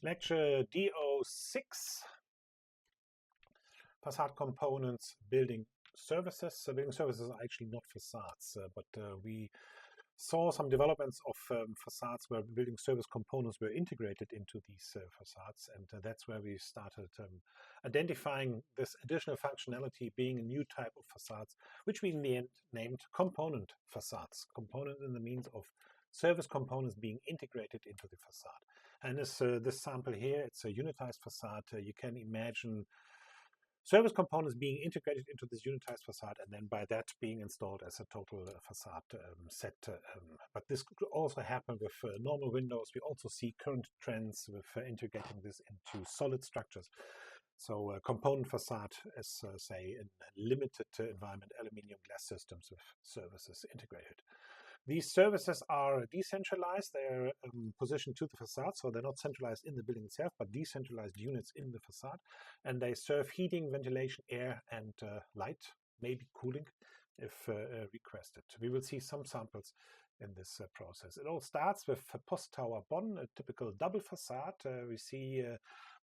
Lecture DO6, facade components, building services. So building services are actually not facades, but we saw some developments of facades where building service components were integrated into these facades, and that's where we started identifying this additional functionality being a new type of facades, which we in the end named component facades. Component in the means of service components being integrated into the facade. And this sample here, it's a unitized facade. You can imagine service components being integrated into this unitized facade and then by that being installed as a total facade set. But this could also happen with normal windows. We also see current trends with integrating this into solid structures. So component facade is, say, in limited environment aluminium glass systems with services integrated. These services are decentralized. They're positioned to the facade, so they're not centralized in the building itself, but decentralized units in the facade. And they serve heating, ventilation, air, and light, maybe cooling, if requested. We will see some samples in this process. It all starts with Post Tower Bonn, a typical double facade. We see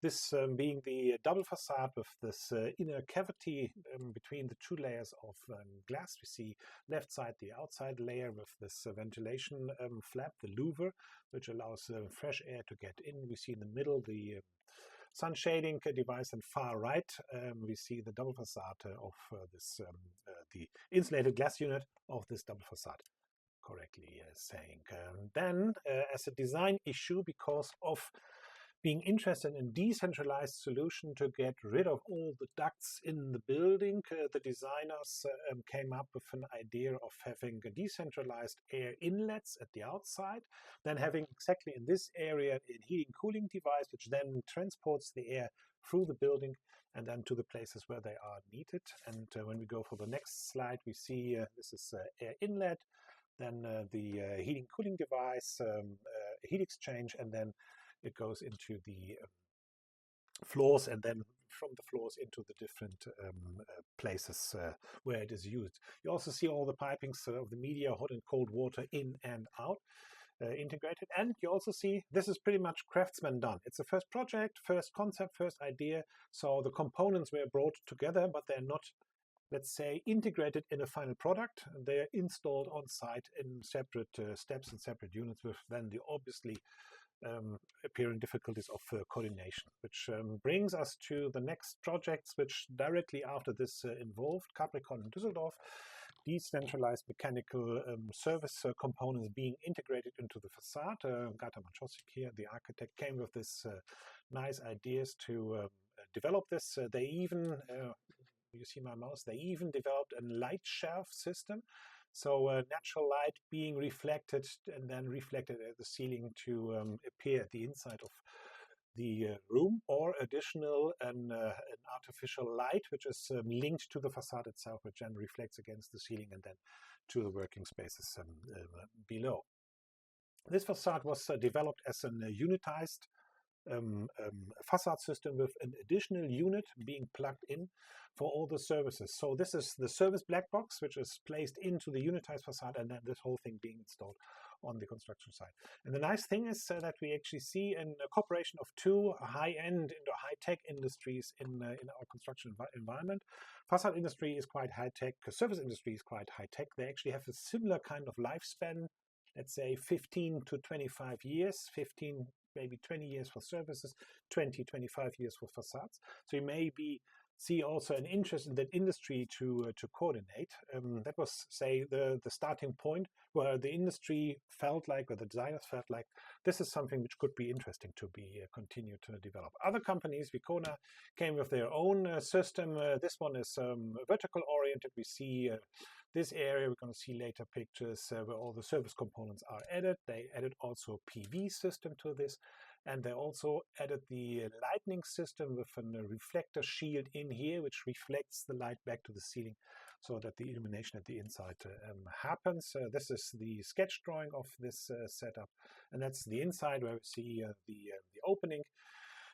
this being the double facade with this inner cavity between the two layers of glass. We see left side the outside layer with this ventilation flap, the louver, which allows fresh air to get in. We see in the middle the sun shading device, and far right we see the double facade of the insulated glass unit of this double facade, correctly saying. Then as a design issue, because of being interested in decentralized solution to get rid of all the ducts in the building, the designers came up with an idea of having a decentralized air inlets at the outside, then having exactly in this area a heating cooling device, which then transports the air through the building and then to the places where they are needed. And when we go for the next slide, we see this is air inlet, then the heating cooling device, heat exchange, and then it goes into the floors, and then from the floors into the different places where it is used. You also see all the pipings of the media, hot and cold water in and out integrated. And you also see this is pretty much craftsman done. It's the first project, first concept, first idea. So the components were brought together, but they're not, let's say, integrated in a final product. They're installed on site in separate steps and separate units, with then the obviously appearing difficulties of coordination, which brings us to the next projects which directly after this involved Capricorn and Düsseldorf, decentralized mechanical service components being integrated into the facade. Gata Maczosik here, the architect, came with this nice ideas to develop this. They even, you see my mouse, they even developed a light shelf system. So natural light being reflected and then reflected at the ceiling to appear at the inside of the room, or additional an artificial light which is linked to the facade itself, which then reflects against the ceiling and then to the working spaces below. This facade was developed as a unitized facade system with an additional unit being plugged in for all the services. So this is the service black box, which is placed into the unitized facade, and then this whole thing being installed on the construction site. And the nice thing is that we actually see in a cooperation of two high-end into high-tech industries in our construction environment. Facade industry is quite high-tech, service industry is quite high-tech. They actually have a similar kind of lifespan, let's say 15 to 25 years, 15 maybe 20 years for services, 20, 25 years for facades. So you maybe see also an interest in that industry to coordinate. That was, say, the starting point where the industry felt like, or the designers felt like, this is something which could be interesting to be continued to develop. Other companies, Vicona, came with their own system. This one is vertical oriented. We see this area, we're going to see later pictures where all the service components are added. They added also PV system to this, and they also added the lighting system with a reflector shield in here, which reflects the light back to the ceiling so that the illumination at the inside happens. This is the sketch drawing of this setup, and that's the inside where we see the opening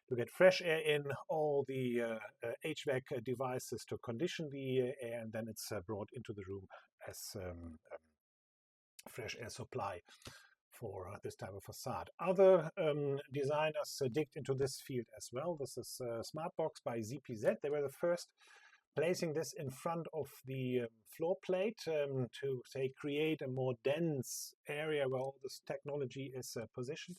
to get fresh air in, all the HVAC devices to condition the air, and then it's brought into the room as fresh air supply this type of facade. Other designers digged into this field as well. This is Smartbox by ZPZ. They were the first placing this in front of the floor plate to, say, create a more dense area where all this technology is positioned.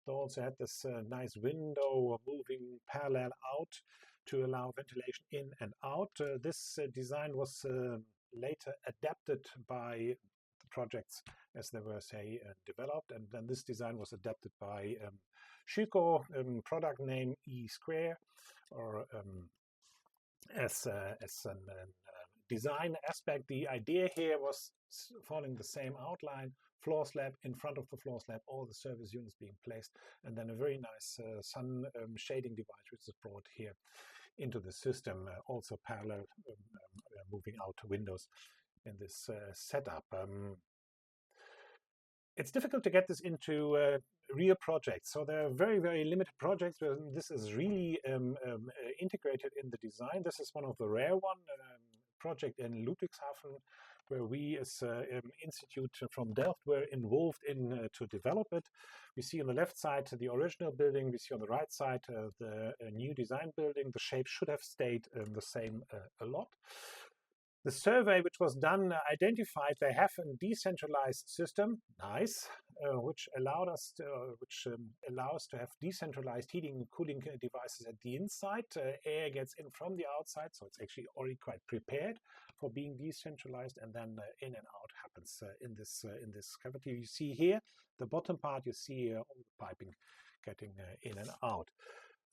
They also had this nice window moving parallel out to allow ventilation in and out. This design was later adapted by the projects as they were, say, developed, and then this design was adapted by Schüco, product name E Square, or as an design aspect. The idea here was following the same outline: floor slab, in front of the floor slab, all the service units being placed, and then a very nice sun shading device which is brought here into the system, also parallel moving out windows in this setup. It's difficult to get this into real projects, so there are very, very limited projects where this is really integrated in the design. This is one of the rare project in Ludwigshafen, where we as institute from Delft were involved in to develop it. We see on the left side the original building, we see on the right side the new design building. The shape should have stayed the same a lot. The survey which was done identified they have a decentralized system, nice, which allows to have decentralized heating and cooling devices at the inside. Air gets in from the outside, so it's actually already quite prepared for being decentralized, and then in and out happens in this cavity. You see here the bottom part. You see all the piping getting in and out.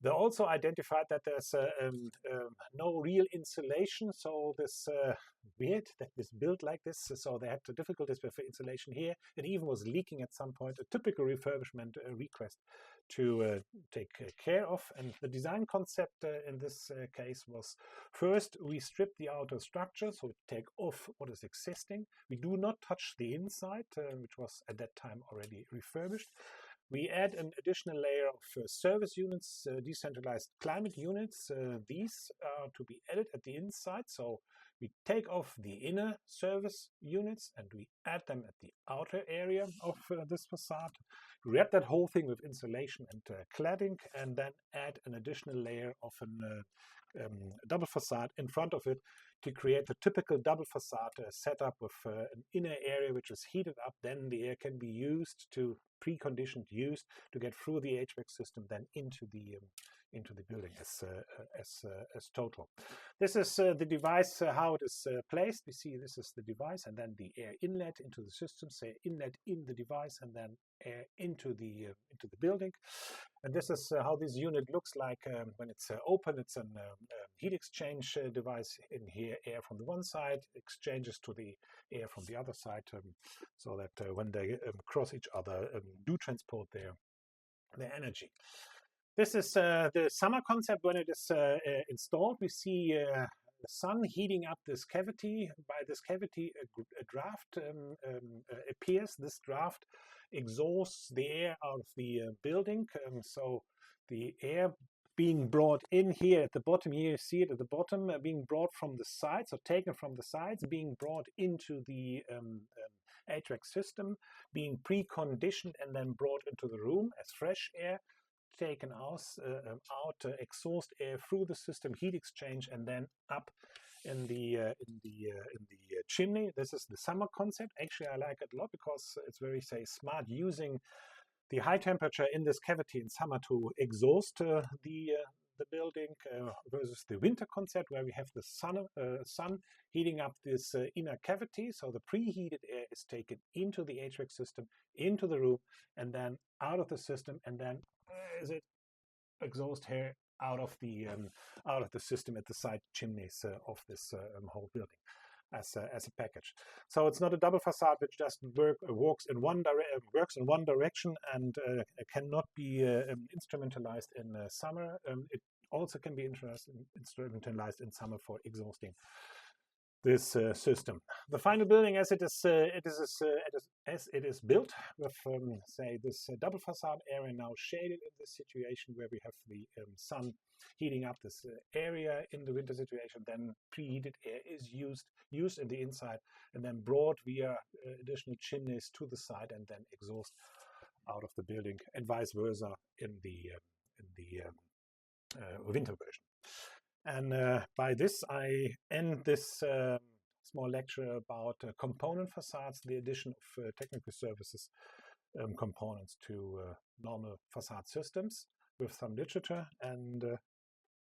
They also identified that there's no real insulation, so this weird that this built like this. So they had difficulties with insulation here. It even was leaking at some point. A typical refurbishment request to take care of. And the design concept in this case was: first, we strip the outer structure, so we take off what is existing. We do not touch the inside, which was at that time already refurbished. We add an additional layer of service units, decentralized climate units. These are to be added at the inside. So we take off the inner service units and we add them at the outer area of this facade. Wrap that whole thing with insulation and cladding, and then add an additional layer of a double facade in front of it to create the typical double facade setup with an inner area which is heated up. Then the air can be used to preconditioned used to get through the HVAC system, then into the building as total. This is the device, how it is placed. We see this is the device, and then the air inlet into the system, say inlet in the device, and then air into the building. And this is how this unit looks like when it's open. It's a heat exchange device. In here, air from the one side exchanges to the air from the other side, so that when they cross each other, do transport their energy. This is the summer concept. When it is installed, we see the sun heating up this cavity. By this cavity, a draft appears. This draft exhausts the air out of the building. So the air being brought in here at the bottom, here you see it at the bottom, being brought from the sides, or taken from the sides, being brought into the HVAC system, being preconditioned and then brought into the room as fresh air, taken out, exhaust air through the system, heat exchange, and then up in the chimney. This is the summer concept. Actually, I like it a lot because it's very, say, smart, using the high temperature in this cavity in summer to exhaust the building, versus the winter concept where we have the sun heating up this inner cavity. So the preheated air is taken into the HVAC system, into the room, and then out of the system, and then is it exhaust air out of the system at the side chimneys of this whole building as a package. So it's not a double facade which just works in one direction and cannot be instrumentalized in summer. It also can be instrumentalized in summer for exhausting this system. The final building, as it is built with, say, this double facade area now shaded in this situation where we have the sun heating up this area in the winter situation. Then preheated air is used in the inside and then brought via additional chimneys to the side and then exhaust out of the building, and vice versa in the winter version. And by this, I end this small lecture about component facades, the addition of technical services components to normal facade systems with some literature, and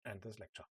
end this lecture.